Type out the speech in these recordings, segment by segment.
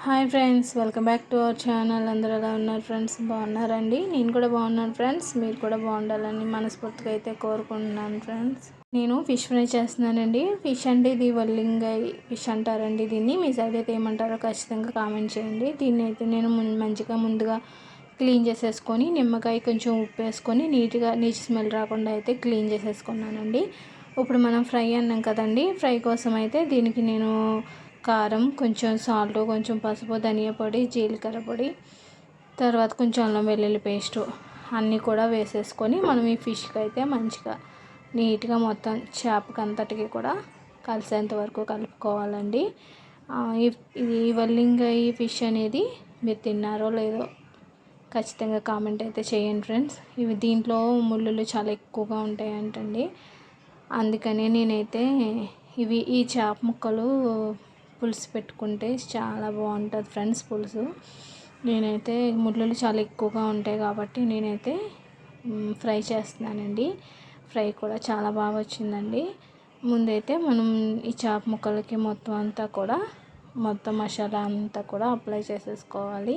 Hi friends, welcome back to our channel. అందరూ ఎలా ఉన్నారు ఫ్రెండ్స్? బాగున్నారండి? నేను కూడా బాగున్నాను ఫ్రెండ్స్. మీరు కూడా బాగుండాలని మనస్ఫూర్తిగా అయితే కోరుకుంటున్నాను ఫ్రెండ్స్. నేను ఫిష్ ఫ్రై చేస్తున్నానండి. ఫిష్ అంటే ఇది వల్లింగై ఫిష్ అంటారండి. దీన్ని మీ సైడ్ అయితే ఏమంటారో ఖచ్చితంగా కామెంట్ చేయండి. దీన్ని అయితే నేను మంచిగా ముందుగా క్లీన్ చేసేసుకొని నిమ్మకాయ కొంచెం ఉప్పు వేసుకొని నీట్గా నీచు స్మెల్ రాకుండా అయితే క్లీన్ చేసేసుకున్నానండి. ఇప్పుడు మనం ఫ్రై అన్నాం కదండి. ఫ్రై కోసం అయితే దీనికి నేను కారం, కొంచెం సాల్ట్, కొంచెం పసుపు, ధనియా పొడి, జీలకర్ర పొడి, తర్వాత కొంచెం అల్లం వెల్లుల్లి పేస్టు అన్నీ కూడా వేసేసుకొని మనం ఈ ఫిష్కి అయితే మంచిగా నీట్గా మొత్తం చేపకి అంతటికి కూడా కలిసేంత వరకు కలుపుకోవాలండి. ఇది వల్లింగై ఫిష్ అనేది మీరు తిన్నారో లేదో ఖచ్చితంగా కామెంట్ అయితే చేయండి ఫ్రెండ్స్. ఇవి దీంట్లో ముళ్ళులు చాలా ఎక్కువగా ఉంటాయంటండి. అందుకనే నేనైతే ఈ చేప ముక్కలు పులుసు పెట్టుకుంటే చాలా బాగుంటుంది ఫ్రెండ్స్. పులుసు నేనైతే ముళ్ళులు చాలా ఎక్కువగా ఉంటాయి కాబట్టి నేనైతే ఫ్రై చేస్తున్నానండి. ఫ్రై కూడా చాలా బాగా వచ్చిందండి. ముందైతే మనం ఈ చేప ముక్కలకి మొత్తం మసాలా అంతా కూడా అప్లై చేసేసుకోవాలి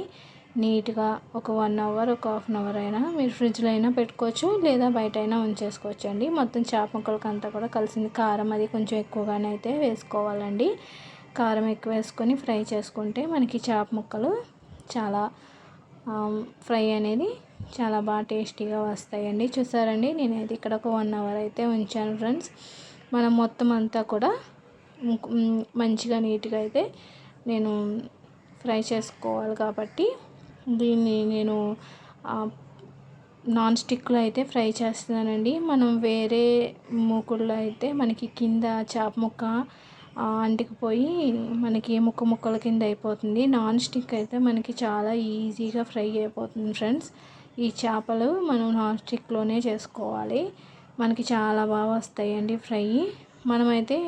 నీట్గా. ఒక 1 అవర్, ఒక హాఫ్ అన్ అవర్ అయినా మీరు ఫ్రిడ్జ్లో అయినా పెట్టుకోవచ్చు, లేదా బయట అయినా ఉంచేసుకోవచ్చు అండి. మొత్తం చేప ముక్కలకి అంతా కూడా కలిసింది. కారం అది కొంచెం ఎక్కువగానే అయితే వేసుకోవాలండి. కారం ఎక్కువ వేసుకొని ఫ్రై చేసుకుంటే మనకి చేప ముక్కలు చాలా ఫ్రై అనేది చాలా బాగా టేస్టీగా వస్తాయండి. చూసారండి, నేనైతే ఇక్కడ ఒక 1 అవర్ అయితే ఉంచాను ఫ్రెండ్స్. మనం మొత్తం అంతా కూడా మంచిగా నీట్గా అయితే నేను ఫ్రై చేసుకోవాలి కాబట్టి దీన్ని నేను నాన్ స్టిక్లో అయితే ఫ్రై చేస్తున్నానండి. మనం వేరే మూకుల్లో అయితే మనకి కింద చేప ముక్క అంటికిపోయి మనకి ముక్కల కింద అయిపోతుంది. నాన్ స్టిక్ అయితే మనకి చాలా ఈజీగా ఫ్రై అయిపోతుంది ఫ్రెండ్స్. ఈ చేపలు మనం నాన్ స్టిక్లోనే చేసుకోవాలి. మనకి చాలా బాగా వస్తాయండి ఫ్రై. మనమైతే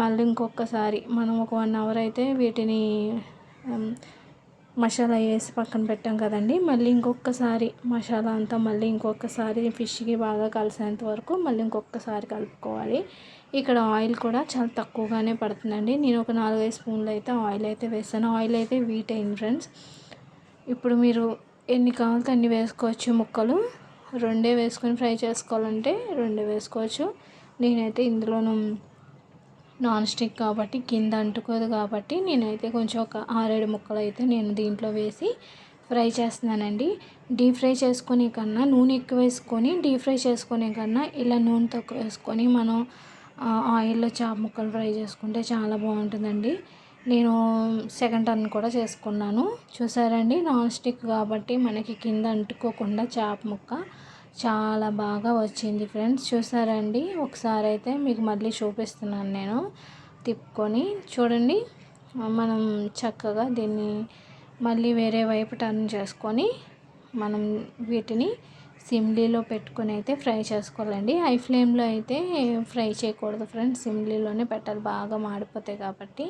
మళ్ళీ ఇంకొకసారి మనం ఒక 1 అవర్ అయితే వీటిని మసాలా వేసి పక్కన పెట్టాం కదండి. మళ్ళీ ఇంకొకసారి మసాలా అంతా ఇంకొకసారి ఫిష్కి బాగా కలిసేంత వరకు మళ్ళీ ఇంకొకసారి కలుపుకోవాలి. ఇక్కడ ఆయిల్ కూడా చాలా తక్కువగానే పడుతుందండి. నేను ఒక 4-5 స్పూన్లు అయితే ఆయిల్ అయితే వేసాను. ఆయిల్ అయితే వీట్ అయింది ఫ్రెండ్స్. ఇప్పుడు మీరు ఎన్ని కావాలితే అన్ని వేసుకోవచ్చు. ముక్కలు 2 వేసుకొని ఫ్రై చేసుకోవాలంటే 2 వేసుకోవచ్చు. నేనైతే ఇందులోనూ నాన్ స్టిక్ కాబట్టి కింద అంటుకోదు కాబట్టి నేనైతే కొంచెం ఒక 6-7 ముక్కలు అయితే నేను దీంట్లో వేసి ఫ్రై చేస్తున్నానండి. డీప్ ఫ్రై చేసుకునే కన్నా నూనె ఎక్కువ వేసుకొని డీప్ ఫ్రై చేసుకునే కన్నా ఇలా నూనె తక్కువ వేసుకొని మనం ఆయిల్లో చేప ముక్కలు ఫ్రై చేసుకుంటే చాలా బాగుంటుందండి. నేను సెకండ్ టర్న్ కూడా చేసుకున్నాను. చూసారండి, నాన్ స్టిక్ కాబట్టి మనకి కింద అంటుకోకుండా చేప ముక్క చాలా బాగా వచ్చింది ఫ్రెండ్స్. చూసారండి, ఒకసారి అయితే మీకు మళ్ళీ చూపిస్తున్నాను నేను తిప్పుకొని. చూడండి, మనం చక్కగా దీన్ని మళ్ళీ వేరే వైపు టర్న్ చేసుకొని మనం వీటిని సిమ్లీలో పెట్టుకొని అయితే ఫ్రై చేసుకోవాలండి. హై ఫ్లేమ్లో అయితే ఫ్రై చేయకూడదు ఫ్రెండ్స్, సిమ్లీలోనే పెట్టాలి, బాగా మాడిపోతాయి కాబట్టి.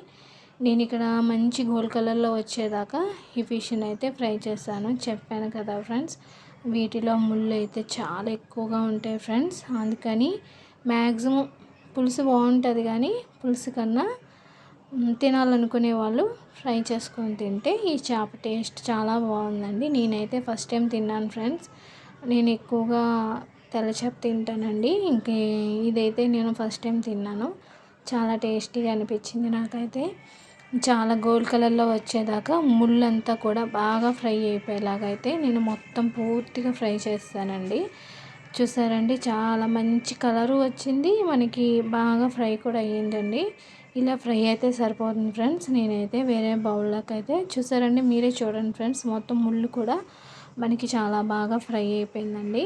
నేను ఇక్కడ మంచి గోల్డ్ కలర్లో వచ్చేదాకా ఈ ఫిష్ని అయితే ఫ్రై చేశాను. చెప్పాను కదా ఫ్రెండ్స్, వీటిలో ముళ్ళు అయితే చాలా ఎక్కువగా ఉంటాయి ఫ్రెండ్స్. అందుకని మ్యాక్సిమం పులుసు బాగుంటుంది కానీ పులుసు కన్నా తినాలనుకునే వాళ్ళు ఫ్రై చేసుకొని తింటే ఈ చేప టేస్ట్ చాలా బాగుందండి. నేనైతే ఫస్ట్ టైం తిన్నాను ఫ్రెండ్స్. నేను ఎక్కువగా తెల్ల చేప తింటానండి. ఇదైతే నేను ఫస్ట్ టైం తిన్నాను. చాలా టేస్టీగా అనిపించింది నాకైతే. చాలా గోల్డ్ కలర్లో వచ్చేదాకా ముళ్ళంతా కూడా బాగా ఫ్రై అయిపోయేలాగైతే నేను మొత్తం పూర్తిగా ఫ్రై చేస్తానండి. చూసారండి, చాలా మంచి కలరు వచ్చింది, మనకి బాగా ఫ్రై కూడా అయ్యిందండి. ఇలా ఫ్రై అయితే సరిపోతుంది ఫ్రెండ్స్. నేనైతే వేరే బౌల్లోకి అయితే చూసారండి, మీరే చూడండి ఫ్రెండ్స్, మొత్తం ముళ్ళు కూడా మనకి చాలా బాగా ఫ్రై అయిపోయిందండి.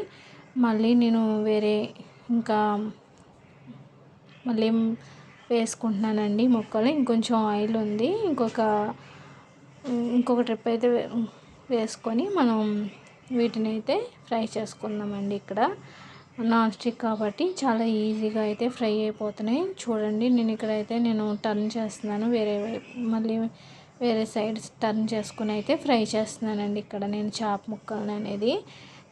మళ్ళీ నేను ఇంకా మళ్ళీ వేసుకుంటున్నానండి ముక్కలు. ఇంకొంచెం ఆయిల్ ఉంది, ఇంకొక ట్రిప్ అయితే వేసుకొని మనం వీటిని అయితే ఫ్రై చేసుకుందామండి. ఇక్కడ నాన్ స్టిక్ కాబట్టి చాలా ఈజీగా అయితే ఫ్రై అయిపోతున్నాయి. చూడండి, నేను టర్న్ చేస్తున్నాను మళ్ళీ వేరే సైడ్ టర్న్ చేసుకుని అయితే ఫ్రై చేస్తున్నానండి. ఇక్కడ నేను చేప ముక్కలను అనేది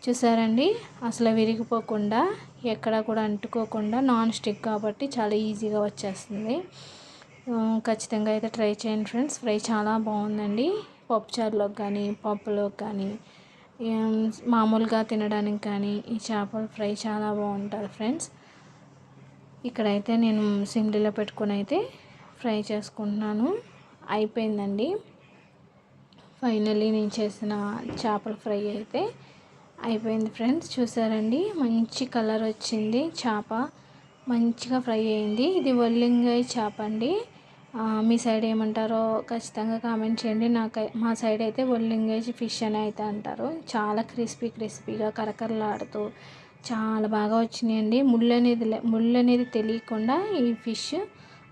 చూసారండి, అసలు విరిగిపోకుండా ఎక్కడ కూడా అంటుకోకుండా నాన్ స్టిక్ కాబట్టి చాలా ఈజీగా వచ్చేస్తుంది. ఖచ్చితంగా అయితే ట్రై చేయండి ఫ్రెండ్స్. ఫ్రై చాలా బాగుందండి. పప్పుచారులోకి కానీ పప్పులోకి కానీ మామూలుగా తినడానికి కానీ ఈ చేపల ఫ్రై చాలా బాగుంటుంది ఫ్రెండ్స్. ఇక్కడైతే నేను సిమ్లీలో పెట్టుకొని అయితే ఫ్రై చేసుకుంటున్నాను. అయిపోయిందండి. ఫైనల్లీ నేను చేసిన చేపల ఫ్రై అయితే అయిపోయింది ఫ్రెండ్స్. చూసారండి, మంచి కలర్ వచ్చింది. చేప మంచిగా ఫ్రై అయింది. ఇది వల్లింగాయ చేప అండి. మీ సైడ్ ఏమంటారో ఖచ్చితంగా కామెంట్ చేయండి. మా సైడ్ అయితే వల్లింగాయ ఫిష్ అని అయితే అంటారు. చాలా క్రిస్పీగా కరకరలాడుతూ చాలా బాగా వచ్చినాయండి. ముళ్ళు అనేది తెలియకుండా ఈ ఫిష్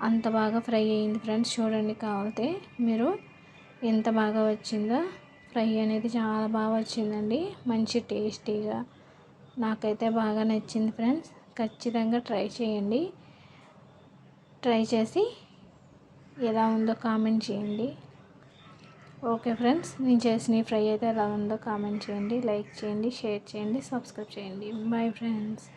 అంత బాగా ఫ్రై అయింది ఫ్రెండ్స్. చూడండి కావాలంటే మీరు ఎంత బాగా వచ్చిందో. ఫ్రై అనేది చాలా బాగా వచ్చిందండి. మంచి టేస్టీగా నాకైతే బాగా నచ్చింది ఫ్రెండ్స్. ఖచ్చితంగా ట్రై చేయండి. ట్రై చేసి ఎలా ఉందో కామెంట్ చేయండి. ఓకే ఫ్రెండ్స్, నేను చేసిన ఫ్రై అయితే ఎలా ఉందో కామెంట్ చేయండి, లైక్ చేయండి, షేర్ చేయండి, సబ్స్క్రైబ్ చేయండి. Bye friends.